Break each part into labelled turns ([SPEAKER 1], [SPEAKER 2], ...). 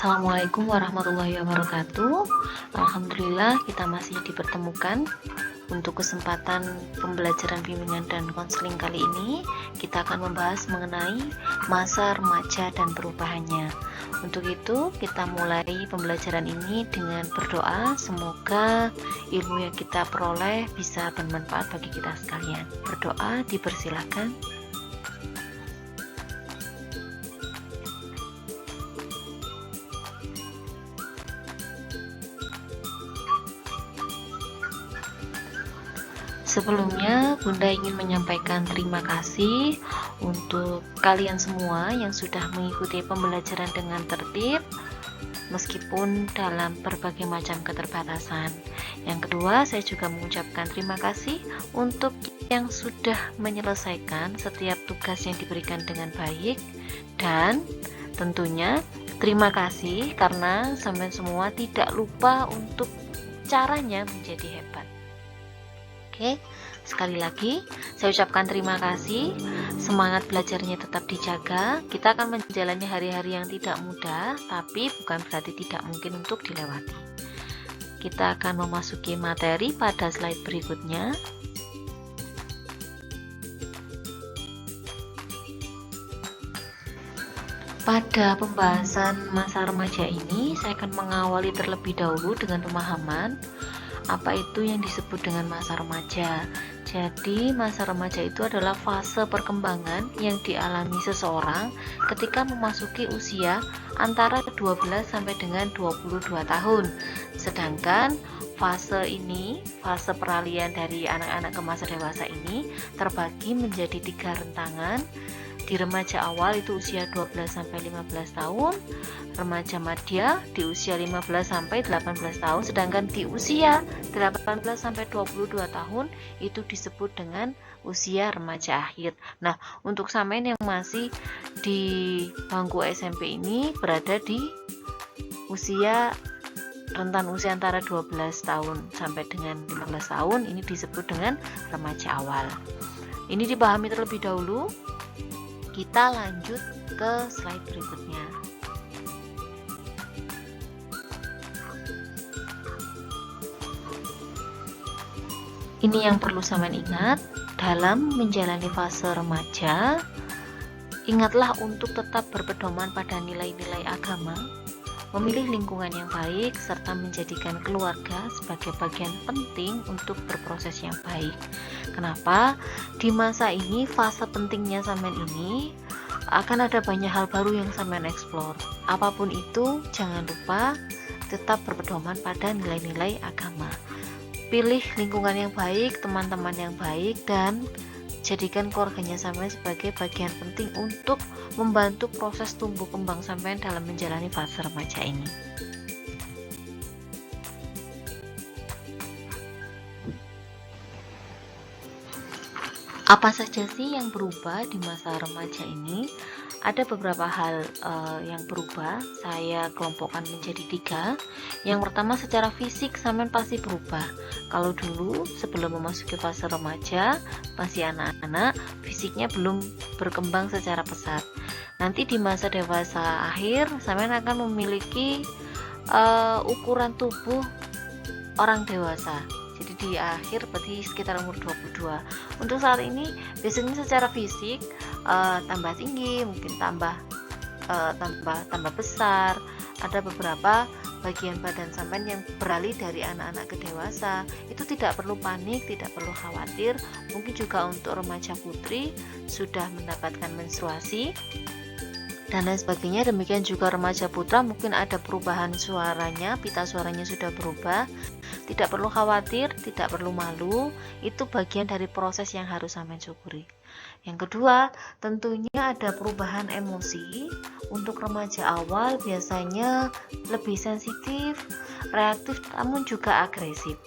[SPEAKER 1] Assalamualaikum warahmatullahi wabarakatuh. Alhamdulillah kita masih dipertemukan untuk kesempatan pembelajaran bimbingan dan konseling kali ini. Kita akan membahas mengenai masa remaja dan perubahannya. Untuk itu kita mulai pembelajaran ini dengan berdoa. Semoga ilmu yang kita peroleh bisa bermanfaat bagi kita sekalian. Berdoa dipersilakan. Sebelumnya, Bunda ingin menyampaikan terima kasih untuk kalian semua yang sudah mengikuti pembelajaran dengan tertib, meskipun dalam berbagai macam keterbatasan. Yang kedua, saya juga mengucapkan terima kasih untuk yang sudah menyelesaikan setiap tugas yang diberikan dengan baik, dan tentunya terima kasih karena sampai semua tidak lupa untuk caranya menjadi hebat. Oke, sekali lagi saya ucapkan terima kasih. Semangat belajarnya tetap dijaga. Kita akan menjalani hari-hari yang tidak mudah, tapi bukan berarti tidak mungkin untuk dilewati. Kita akan memasuki materi pada slide berikutnya. Pada pembahasan masa remaja ini, saya akan mengawali terlebih dahulu dengan pemahaman apa itu yang disebut dengan masa remaja. Jadi masa remaja itu adalah fase perkembangan yang dialami seseorang ketika memasuki usia antara 12 sampai dengan 22 tahun. Sedangkan fase ini, fase peralihan dari anak-anak ke masa dewasa ini terbagi menjadi 3 rentangan. Di remaja awal itu usia 12 sampai 15 tahun, remaja madya di usia 15 sampai 18 tahun, sedangkan di usia 18 sampai 22 tahun itu disebut dengan usia remaja akhir. Nah, untuk sampean yang masih di bangku SMP ini berada di usia rentan usia antara 12 tahun sampai dengan 15 tahun, ini disebut dengan remaja awal. Ini dipahami terlebih dahulu. Kita lanjut ke slide berikutnya. Ini yang perlu sampean ingat dalam menjalani fase remaja. Ingatlah untuk tetap berpedoman pada nilai-nilai agama, memilih lingkungan yang baik, serta menjadikan keluarga sebagai bagian penting untuk berproses yang baik. Kenapa? Di masa ini, fase pentingnya sampean ini akan ada banyak hal baru yang sampean eksplor. Apapun itu, jangan lupa tetap berpedoman pada nilai-nilai agama. Pilih lingkungan yang baik, teman-teman yang baik, dan jadikan keluarganya sampean sebagai bagian penting untuk membantu proses tumbuh kembang sampean dalam menjalani fase remaja ini. Apa saja sih yang berubah di masa remaja ini? Ada beberapa hal yang berubah. Saya kelompokkan menjadi 3. Yang pertama, secara fisik sampean pasti berubah. Kalau dulu sebelum memasuki fase remaja, masih anak-anak, fisiknya belum berkembang secara pesat. Nanti di masa dewasa akhir, sampean akan memiliki ukuran tubuh orang dewasa. Jadi di akhir berarti sekitar umur 22. Untuk saat ini biasanya secara fisik tambah tinggi, mungkin tambah besar. Ada beberapa bagian badan sampean yang beralih dari anak-anak ke dewasa. Itu tidak perlu panik, tidak perlu khawatir. Mungkin juga untuk remaja putri sudah mendapatkan menstruasi dan lain sebagainya. Demikian juga remaja putra, mungkin ada perubahan suaranya, pita suaranya sudah berubah. Tidak perlu khawatir, tidak perlu malu, itu bagian dari proses yang harus sampean syukuri. Yang kedua, tentunya ada perubahan emosi. Untuk remaja awal biasanya lebih sensitif, reaktif, namun juga agresif.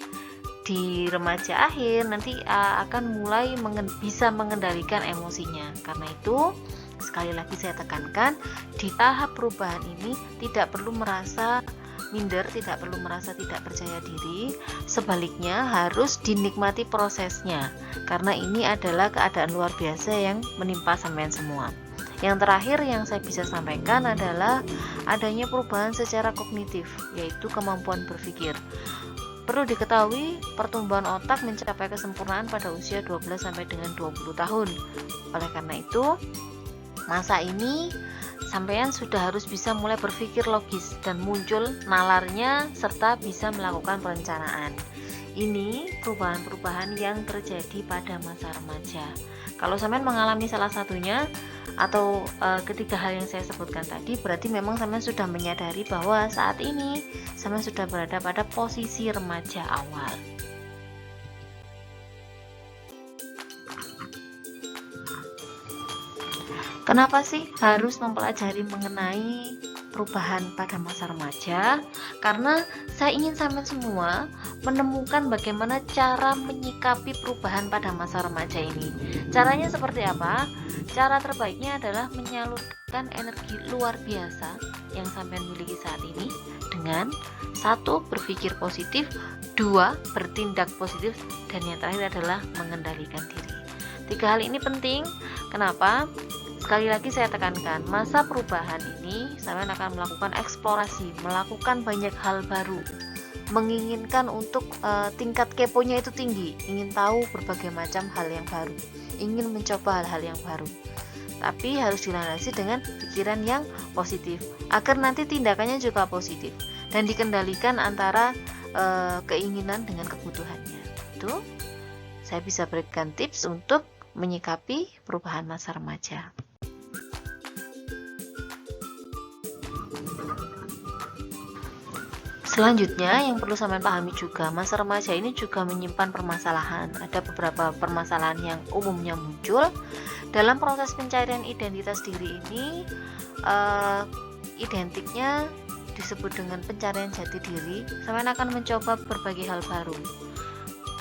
[SPEAKER 1] Di remaja akhir nanti akan mulai bisa mengendalikan emosinya. Karena itu, sekali lagi saya tekankan, di tahap perubahan ini tidak perlu merasa minder, tidak perlu merasa tidak percaya diri. Sebaliknya harus dinikmati prosesnya, karena ini adalah keadaan luar biasa yang menimpa sampean semua. Yang terakhir yang saya bisa sampaikan adalah adanya perubahan secara kognitif, yaitu kemampuan berpikir. Perlu diketahui, pertumbuhan otak mencapai kesempurnaan pada usia 12 sampai dengan 20 tahun. Oleh karena itu, masa ini sampean sudah harus bisa mulai berpikir logis dan muncul nalarnya serta bisa melakukan perencanaan. Ini perubahan-perubahan yang terjadi pada masa remaja. Kalau sampean mengalami salah satunya atau ketiga hal yang saya sebutkan tadi, berarti memang sampean sudah menyadari bahwa saat ini sampean sudah berada pada posisi remaja awal. Kenapa sih harus mempelajari mengenai perubahan pada masa remaja? Karena saya ingin sampean semua menemukan bagaimana cara menyikapi perubahan pada masa remaja ini. Caranya seperti apa? Cara terbaiknya adalah menyalurkan energi luar biasa yang sampean miliki saat ini dengan 1. Berpikir positif, 2. Bertindak positif, dan yang terakhir adalah mengendalikan diri. 3 hal ini penting. Kenapa? Sekali lagi saya tekankan, masa perubahan ini sampean akan melakukan eksplorasi, melakukan banyak hal baru, menginginkan untuk tingkat keponya itu tinggi, ingin tahu berbagai macam hal yang baru, ingin mencoba hal-hal yang baru. Tapi harus dilandasi dengan pikiran yang positif, agar nanti tindakannya juga positif dan dikendalikan antara keinginan dengan kebutuhannya. Itu saya bisa berikan tips untuk menyikapi perubahan masa remaja. Selanjutnya yang perlu sampean pahami juga, masa remaja ini juga menyimpan permasalahan. Ada beberapa permasalahan yang umumnya muncul dalam proses pencarian identitas diri ini. Identiknya disebut dengan pencarian jati diri. Sampean akan mencoba berbagai hal baru.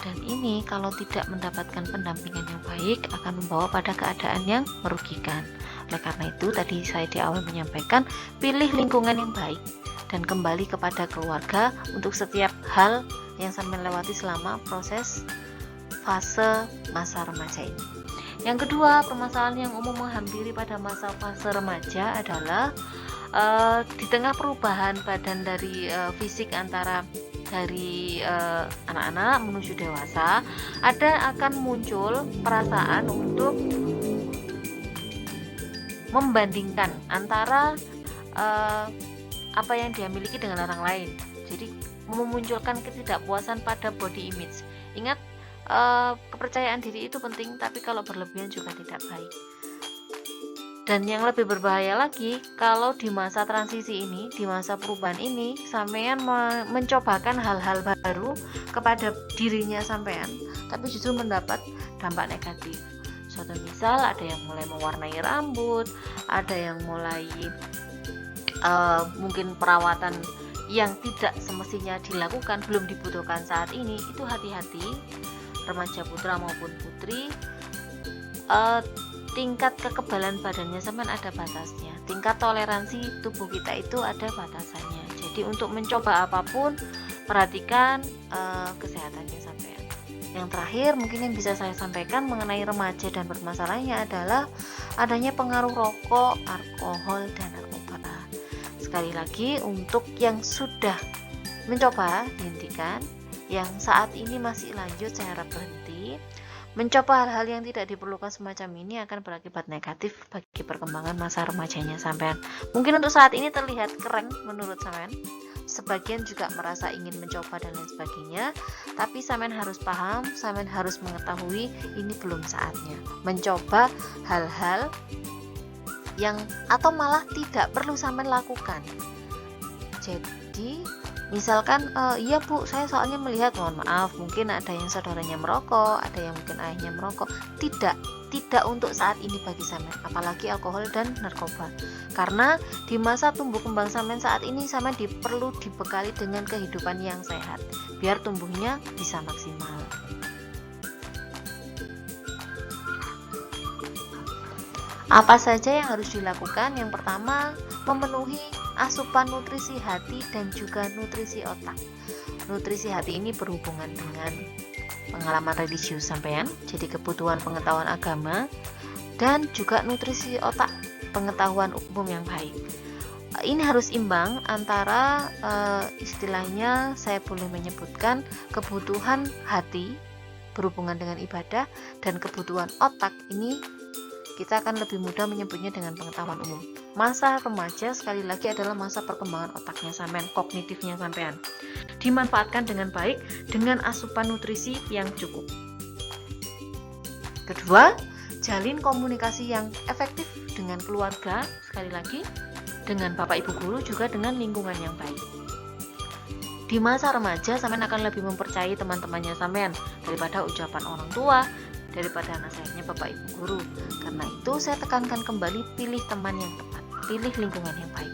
[SPEAKER 1] Dan ini kalau tidak mendapatkan pendampingan yang baik akan membawa pada keadaan yang merugikan. Oleh karena itu tadi saya di awal menyampaikan, pilih lingkungan yang baik dan kembali kepada keluarga untuk setiap hal yang sampai lewati selama proses fase masa remaja ini. Yang kedua, permasalahan yang umum menghampiri pada masa fase remaja adalah di tengah perubahan badan dari fisik antara dari anak-anak menuju dewasa, ada akan muncul perasaan untuk membandingkan antara apa yang dia miliki dengan orang lain. Jadi memunculkan ketidakpuasan pada body image. Ingat, kepercayaan diri itu penting, tapi kalau berlebihan juga tidak baik. Dan yang lebih berbahaya lagi, kalau di masa transisi ini, di masa perubahan ini, sampean mencobakan hal-hal baru kepada dirinya sampean, tapi justru mendapat dampak negatif. Suatu misal, ada yang mulai mewarnai rambut, ada yang mulai mungkin perawatan yang tidak semestinya dilakukan, belum dibutuhkan saat ini. Itu hati-hati, remaja putra maupun putri. Tingkat kekebalan badannya sampean ada batasnya, tingkat toleransi tubuh kita itu ada batasannya. Jadi untuk mencoba apapun, perhatikan kesehatannya sampean. Yang terakhir mungkin yang bisa saya sampaikan mengenai remaja dan permasalahannya adalah adanya pengaruh rokok, alkohol, dan narkoba. Sekali lagi, untuk yang sudah mencoba dihentikan, yang saat ini masih lanjut saya harap berhenti. Mencoba hal-hal yang tidak diperlukan semacam ini akan berakibat negatif bagi perkembangan masa remajanya sampean. Mungkin untuk saat ini terlihat keren menurut sampean, sebagian juga merasa ingin mencoba dan lain sebagainya, tapi sampean harus paham, sampean harus mengetahui ini belum saatnya mencoba hal-hal yang atau malah tidak perlu sampean lakukan. Jadi misalkan iya bu, saya soalnya melihat, mohon maaf, mungkin ada yang saudaranya merokok, ada yang mungkin ayahnya merokok. Tidak untuk saat ini bagi sampean, apalagi alkohol dan narkoba. Karena di masa tumbuh kembang sampean saat ini, sampean perlu dibekali dengan kehidupan yang sehat biar tumbuhnya bisa maksimal. Apa saja yang harus dilakukan? Yang pertama, memenuhi asupan nutrisi hati dan juga nutrisi otak. Nutrisi hati ini berhubungan dengan pengalaman religius sampean, jadi kebutuhan pengetahuan agama, dan juga nutrisi otak pengetahuan umum yang baik. Ini harus imbang antara istilahnya saya boleh menyebutkan kebutuhan hati berhubungan dengan ibadah dan kebutuhan otak. Ini kita akan lebih mudah menyebutnya dengan pengetahuan umum. Masa remaja sekali lagi adalah masa perkembangan otaknya sampean, kognitifnya sampean. Dimanfaatkan dengan baik dengan asupan nutrisi yang cukup. Kedua, jalin komunikasi yang efektif dengan keluarga, sekali lagi dengan Bapak Ibu guru, juga dengan lingkungan yang baik. Di masa remaja sampean akan lebih mempercayai teman-temannya sampean daripada ucapan orang tua, daripada nasihatnya Bapak Ibu guru. Karena itu saya tekankan kembali, pilih teman yang tepat, pilih lingkungan yang baik.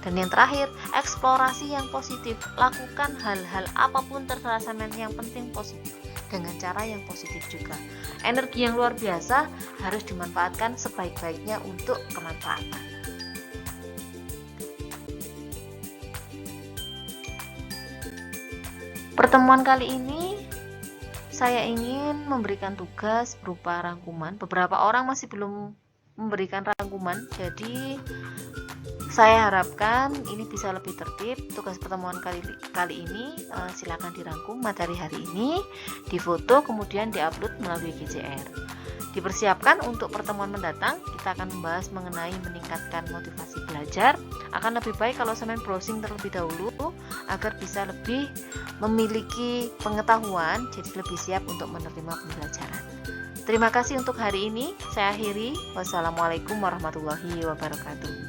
[SPEAKER 1] Dan yang terakhir, eksplorasi yang positif. Lakukan hal-hal apapun terserah sampean, yang penting positif, dengan cara yang positif juga. Energi yang luar biasa harus dimanfaatkan sebaik-baiknya untuk kemanfaatan. Pertemuan kali ini saya ingin memberikan tugas berupa rangkuman. Beberapa orang masih belum memberikan rangkuman, jadi saya harapkan ini bisa lebih tertib. Tugas pertemuan kali ini silakan dirangkum materi hari ini, difoto, kemudian diupload melalui GCR. Dipersiapkan untuk pertemuan mendatang, kita akan membahas mengenai meningkatkan motivasi belajar. Akan lebih baik kalau sampean browsing terlebih dahulu agar bisa lebih memiliki pengetahuan, jadi lebih siap untuk menerima pembelajaran. Terima kasih untuk hari ini. Saya akhiri. Wassalamualaikum warahmatullahi wabarakatuh.